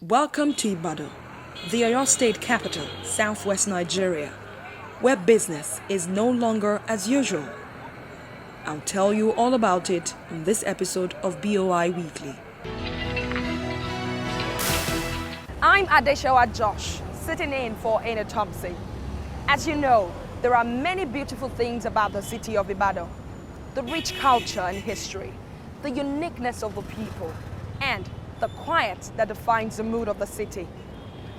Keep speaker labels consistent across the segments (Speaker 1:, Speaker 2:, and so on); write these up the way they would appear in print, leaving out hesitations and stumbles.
Speaker 1: Welcome to Ibadan, the Oyo State capital, southwest Nigeria, where business is no longer as usual. I'll tell you all about it in this episode of BOI Weekly.
Speaker 2: I'm Adeshawa Josh, sitting in for Ena Thompson. As you know, there are many beautiful things about the city of Ibadan. The rich culture and history, the uniqueness of the people, and the quiet that defines the mood of the city.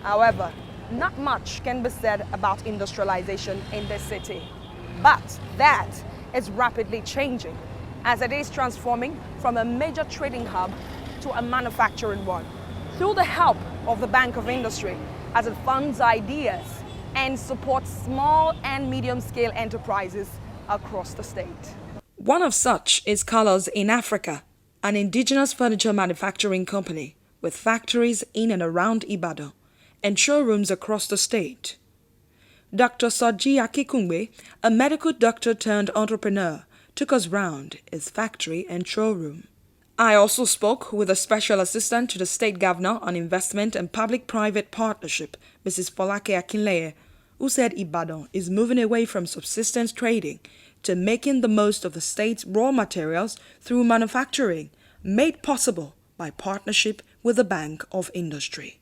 Speaker 2: However, not much can be said about industrialization in this city. But that is rapidly changing as it is transforming from a major trading hub to a manufacturing one. Through the help of the Bank of Industry, as it funds ideas and supports small and medium-scale enterprises across the state.
Speaker 1: One of such is Colors in Africa, an indigenous furniture manufacturing company with factories in and around Ibadan and showrooms across the state. Dr. Soji Akikungbe, a medical doctor turned entrepreneur, took us round his factory and showroom. I also spoke with a special assistant to the state governor on investment and public-private partnership, Mrs. Folake Akinleye, who said Ibadan is moving away from subsistence trading to making the most of the state's raw materials through manufacturing, made possible by partnership with the Bank of Industry.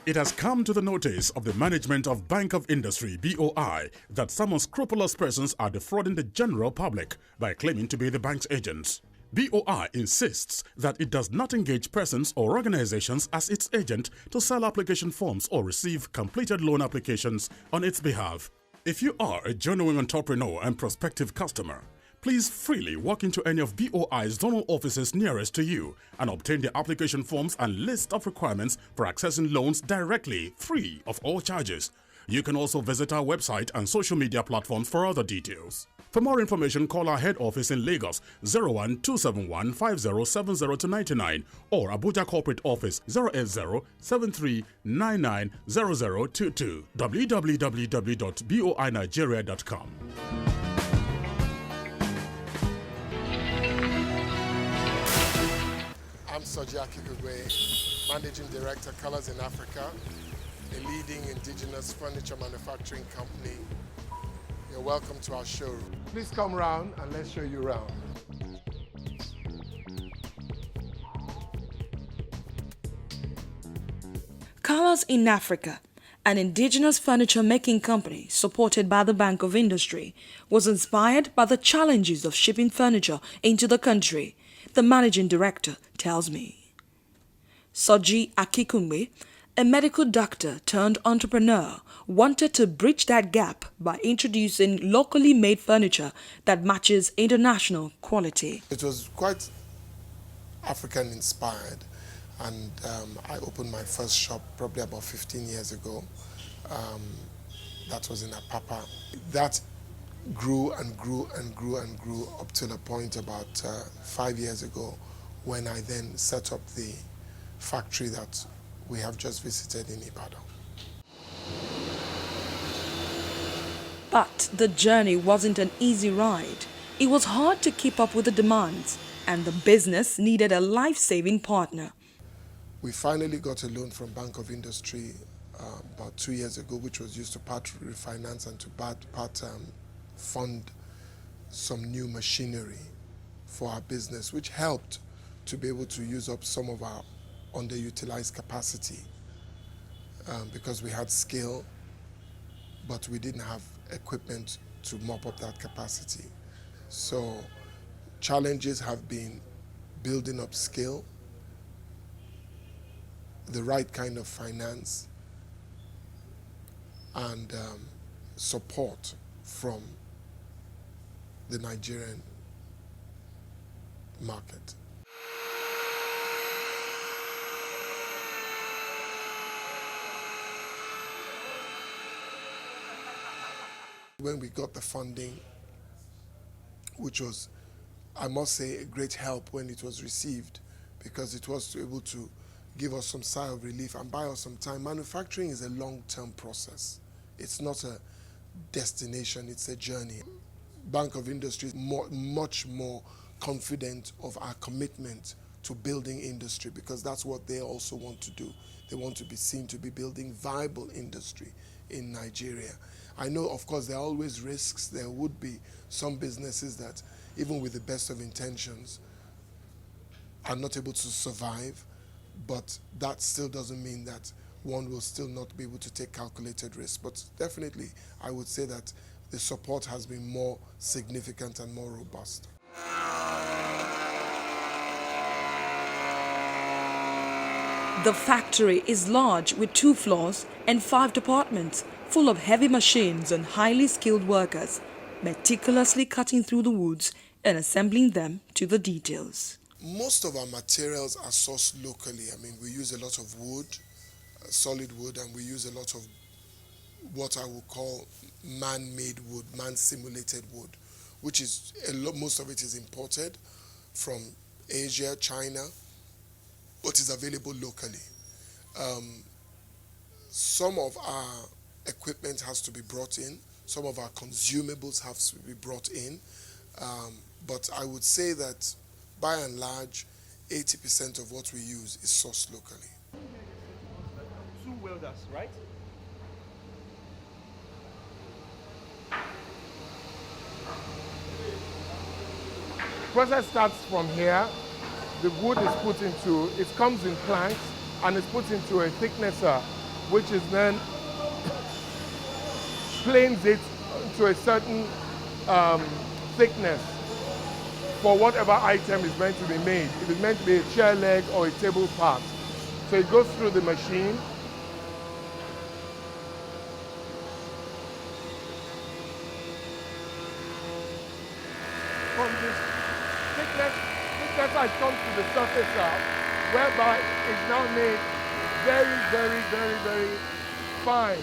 Speaker 3: It has come to the notice of the management of Bank of Industry (BOI) that some unscrupulous persons are defrauding the general public by claiming to be the bank's agents. BOI insists that it does not engage persons or organizations as its agent to sell application forms or receive completed loan applications on its behalf. If you are a genuine entrepreneur and prospective customer, please freely walk into any of BOI's zonal offices nearest to you and obtain the application forms and list of requirements for accessing loans directly, free of all charges. You can also visit our website and social media platforms for other details. For more information, call our head office in Lagos 01271 5070-99 or Abuja Corporate Office 080-7399-0022 www.boinigeria.com.
Speaker 4: I'm Soji Akikugwe, Managing Director, Colors in Africa, a leading indigenous furniture manufacturing company. You're welcome to our showroom. Please come round and let's show you around.
Speaker 1: Colors in Africa, an indigenous furniture making company supported by the Bank of Industry, was inspired by the challenges of shipping furniture into the country, the managing director tells me. Soji Akikungbe, a medical doctor turned entrepreneur, wanted to bridge that gap by introducing locally made furniture that matches international quality.
Speaker 4: It was quite African inspired, and I opened my first shop probably about 15 years ago. That was in Apapa. That grew and grew and grew and grew up to the point about 5 years ago when I then set up the factory that we have just visited in Ibadan.
Speaker 1: But the journey wasn't an easy ride. It was hard to keep up with the demands, and the business needed a life-saving partner.
Speaker 4: We finally got a loan from Bank of Industry about 2 years ago, which was used to part refinance and to part fund some new machinery for our business, which helped to be able to use up some of our underutilized capacity because we had skill, but we didn't have equipment to mop up that capacity. So challenges have been building up skill, the right kind of finance, and support from the Nigerian market. When we got the funding, which was, I must say, a great help when it was received, because it was able to give us some sigh of relief and buy us some time. Manufacturing is a long-term process. It's not a destination, it's a journey. Bank of Industry is much more confident of our commitment to building industry, because that's what they also want to do. They want to be seen to be building viable industry in Nigeria. I know, of course, there are always risks. There would be some businesses that, even with the best of intentions, are not able to survive, but that still doesn't mean that one will still not be able to take calculated risks. But definitely, I would say that the support has been more significant and more robust.
Speaker 1: The factory is large with 2 floors and 5 departments, full of heavy machines and highly skilled workers, meticulously cutting through the woods and assembling them to the details.
Speaker 4: Most of our materials are sourced locally. I mean, we use a lot of wood, solid wood, and we use a lot of what I would call man-made wood, man-simulated wood, which is, most of it is imported from Asia, China, but is available locally. Some of our equipment has to be brought in, some of our consumables have to be brought in, but I would say that by and large, 80% of what we use is sourced locally.
Speaker 5: 2 welders, right?
Speaker 6: Process starts from here. The wood is put into, it comes in planks and is put into a thicknesser, which is then planes it to a certain thickness for whatever item is meant to be made. If it's meant to be a chair leg or a table part. So it goes through the machine. From this thicknesser, it comes to the surface whereby it's now made very, very, very, very fine.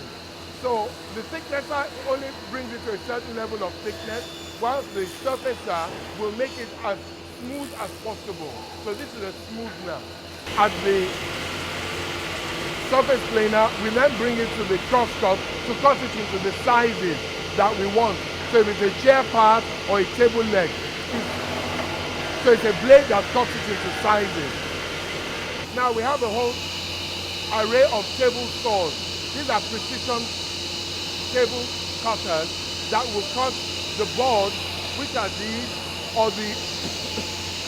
Speaker 6: So the thicknesser only brings it to a certain level of thickness, whilst the surfacer will make it as smooth as possible. So this is a smoothener. At the surface planer, we then bring it to the cross cut to cut it into the sizes that we want. So if it's a chair part or a table leg, so it's a blade that cuts it into sizes. Now we have a whole array of table saws. These are precision table cutters that will cut the boards, which are these, or the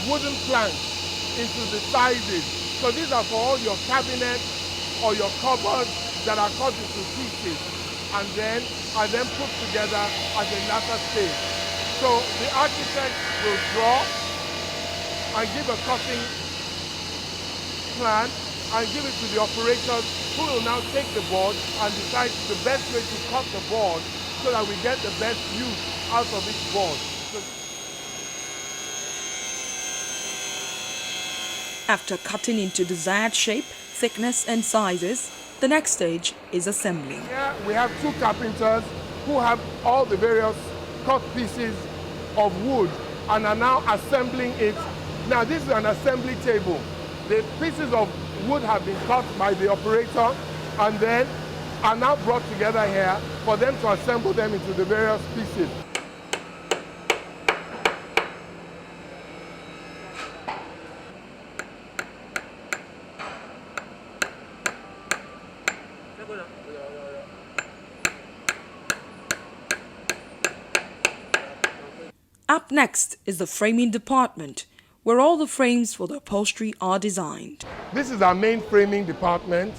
Speaker 6: wooden planks, into the sizes. So these are for all your cabinets or your cupboards that are cut into pieces and then are put together at a latter stage. So the architect will draw and give a cutting plan and give it to the operators, who will now take the board and decide the best way to cut the board so that we get the best use out of each board.
Speaker 1: After cutting into desired shape, thickness and sizes, the next stage is assembling.
Speaker 6: Here we have 2 carpenters who have all the various cut pieces of wood and are now assembling it. Now this is an assembly table. The pieces of wood have been cut by the operator and then are now brought together here for them to assemble them into the various pieces.
Speaker 1: Up next is the framing department, where all the frames for the upholstery are designed.
Speaker 6: This is our main framing department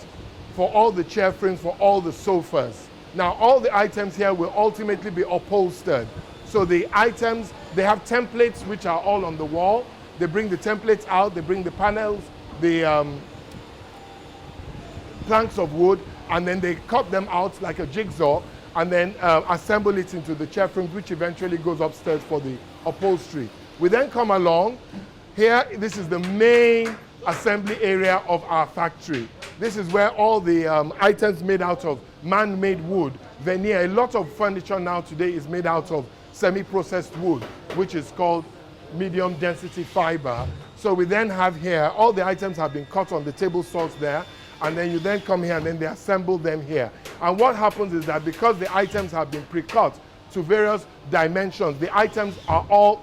Speaker 6: for all the chair frames, for all the sofas. Now all the items here will ultimately be upholstered. So the items, they have templates which are all on the wall. They bring the templates out, they bring the panels, the planks of wood, and then they cut them out like a jigsaw and then assemble it into the chair frames, which eventually goes upstairs for the upholstery. We then come along. Here, this is the main assembly area of our factory. This is where all the items made out of man-made wood, veneer. A lot of furniture now today is made out of semi-processed wood, which is called medium density fiber. So we then have here, all the items have been cut on the table saws there, and then you then come here and then they assemble them here. And what happens is that because the items have been pre-cut to various dimensions, the items are all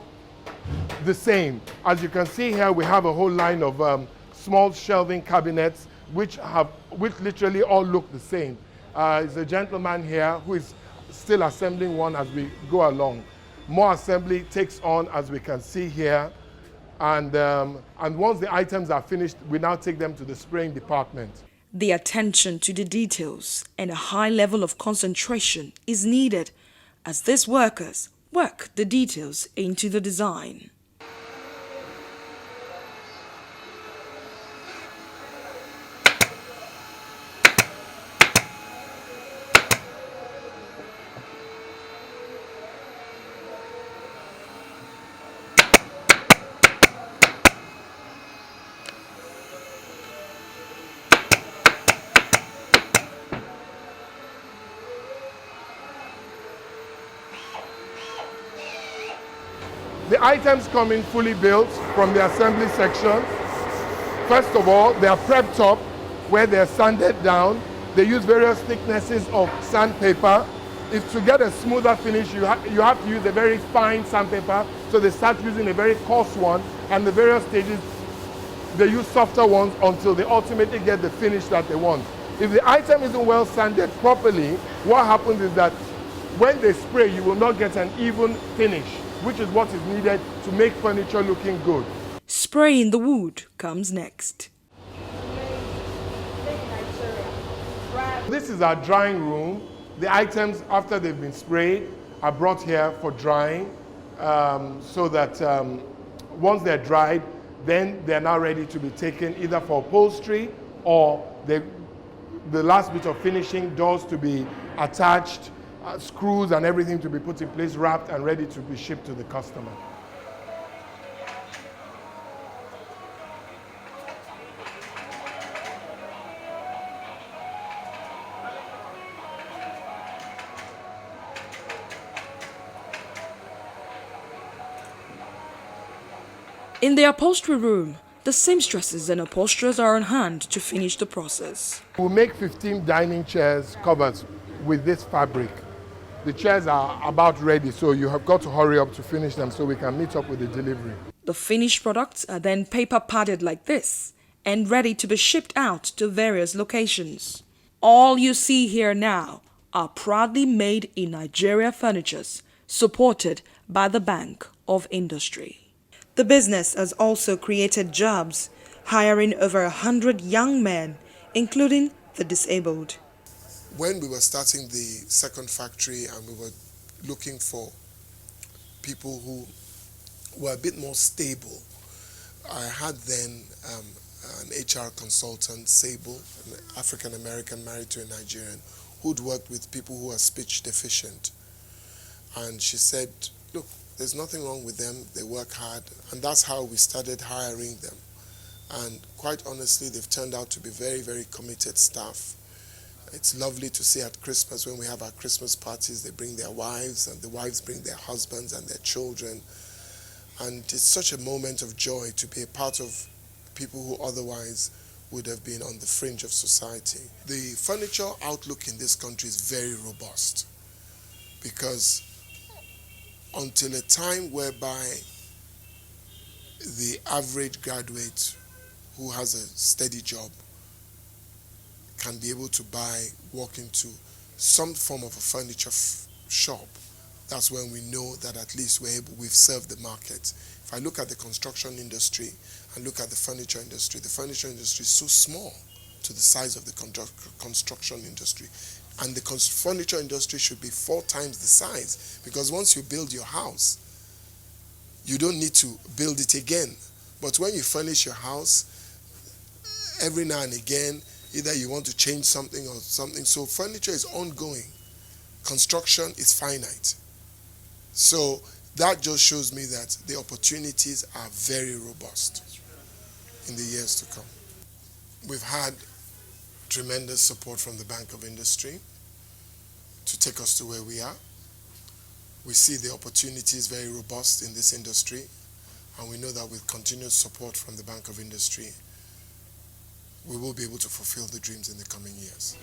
Speaker 6: the same. As you can see here, we have a whole line of small shelving cabinets which literally all look the same. There's a gentleman here who is still assembling one as we go along. More assembly takes on, as we can see here. And once the items are finished, we now take them to the spraying department.
Speaker 1: The attention to the details and a high level of concentration is needed as these workers work the details into the design.
Speaker 6: The items come in fully built from the assembly section. First of all, they are prepped up where they are sanded down. They use various thicknesses of sandpaper. If to get a smoother finish, you have to use a very fine sandpaper. So they start using a very coarse one, and the various stages, they use softer ones until they ultimately get the finish that they want. If the item isn't well sanded properly, what happens is that when they spray, you will not get an even finish, which is what is needed to make furniture looking good.
Speaker 1: Spraying the wood comes next.
Speaker 6: This is our drying room. The items, after they've been sprayed, are brought here for drying so that once they're dried, then they're now ready to be taken either for upholstery or the last bit of finishing, doors to be attached, screws and everything to be put in place, wrapped and ready to be shipped to the customer.
Speaker 1: In the upholstery room, the seamstresses and upholsterers are on hand to finish the process.
Speaker 6: We'll make 15 dining chairs covers with this fabric. The chairs are about ready, so you have got to hurry up to finish them so we can meet up with the delivery.
Speaker 1: The finished products are then paper padded like this and ready to be shipped out to various locations. All you see here now are proudly made in Nigeria furnitures supported by the Bank of Industry. The business has also created jobs, hiring over 100 young men, including the disabled.
Speaker 4: When we were starting the second factory and we were looking for people who were a bit more stable, I had then an HR consultant, Sable, an African American married to a Nigerian, who'd worked with people who are speech deficient. And she said, look, there's nothing wrong with them, they work hard, and that's how we started hiring them. And quite honestly, they've turned out to be very, very committed staff. It's lovely to see at Christmas, when we have our Christmas parties, they bring their wives, and the wives bring their husbands and their children. And it's such a moment of joy to be a part of people who otherwise would have been on the fringe of society. The furniture outlook in this country is very robust, because until a time whereby the average graduate who has a steady job can be able to walk into some form of a furniture shop, that's when we know that at least we've served the market. If I look at the construction industry and look at the furniture industry is so small to the size of the construction industry. And the furniture industry should be 4 times the size, because once you build your house, you don't need to build it again. But when you furnish your house, every now and again, either you want to change something or something. So furniture is ongoing. Construction is finite. So that just shows me that the opportunities are very robust in the years to come. We've had tremendous support from the Bank of Industry to take us to where we are. We see the opportunities very robust in this industry, and we know that with continued support from the Bank of Industry, we will be able to fulfill the dreams in the coming years.